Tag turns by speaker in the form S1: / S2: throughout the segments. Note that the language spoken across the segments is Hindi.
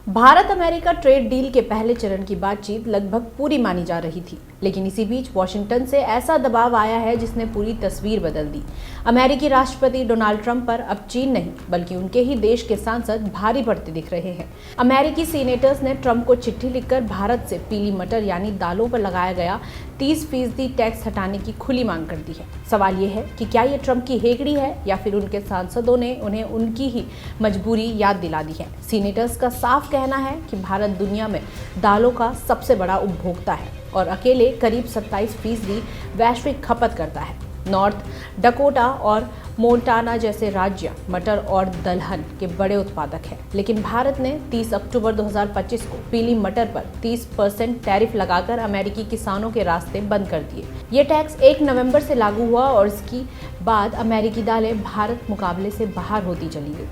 S1: भारत अमेरिका ट्रेड डील के पहले चरण की बातचीत लगभग पूरी मानी जा रही थी, लेकिन इसी बीच वॉशिंगटन से ऐसा दबाव आया है जिसने पूरी तस्वीर बदल दी। अमेरिकी राष्ट्रपति डोनाल्ड ट्रंप पर अब चीन नहीं बल्कि उनके ही देश के सांसद भारी पड़ते दिख रहे हैं। अमेरिकी सीनेटर्स ने ट्रंप को चिट्ठी लिखकर भारत से पीली मटर यानी दालों पर लगाया गया 30% टैक्स हटाने की खुली मांग कर दी है। सवाल ये है कि क्या ये ट्रंप की हेकड़ी है या फिर उनके सांसदों ने उन्हें उनकी ही मजबूरी याद दिला दी है। सीनेटर्स का साफ कहना है कि भारत दुनिया में दालों का सबसे बड़ा उपभोक्ता है और अकेले करीब 27% वैश्विक खपत करता है। नॉर्थ डकोटा और मोंटाना जैसे राज्य मटर और दलहन के बड़े उत्पादक हैं, लेकिन भारत ने 30 अक्टूबर 2025 को पीली मटर पर 30% टैरिफ लगाकर अमेरिकी किसानों के रास्ते बंद कर दिए। ये टैक्स 1 नवंबर से लागू हुआ और इसके बाद अमेरिकी दालें भारत मुकाबले से बाहर होती चली गई।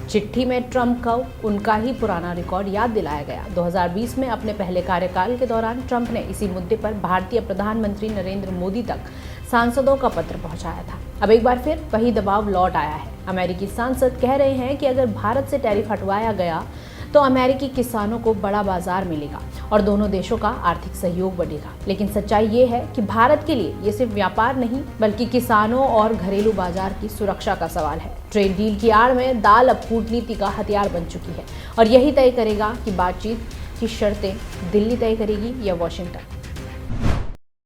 S1: चिट्ठी में ट्रंप को उनका ही पुराना रिकॉर्ड याद दिलाया गया। 2020 में अपने पहले कार्यकाल के दौरान ट्रंप ने इसी मुद्दे पर भारतीय प्रधानमंत्री नरेंद्र मोदी तक सांसदों का पत्र पहुंचाया था। अब एक बार फिर वही दबाव लौट आया है। अमेरिकी सांसद कह रहे हैं कि अगर भारत से टैरिफ हटवाया गया तो अमेरिकी किसानों को बड़ा बाजार मिलेगा और दोनों देशों का आर्थिक सहयोग बढ़ेगा। लेकिन सच्चाई ये है कि भारत के लिए ये सिर्फ व्यापार नहीं बल्कि किसानों और घरेलू बाजार की सुरक्षा का सवाल है। ट्रेड डील की आड़ में दाल अब कूटनीति का हथियार बन चुकी है और यही तय करेगा कि बातचीत की शर्तें दिल्ली तय करेगी या वॉशिंगटन।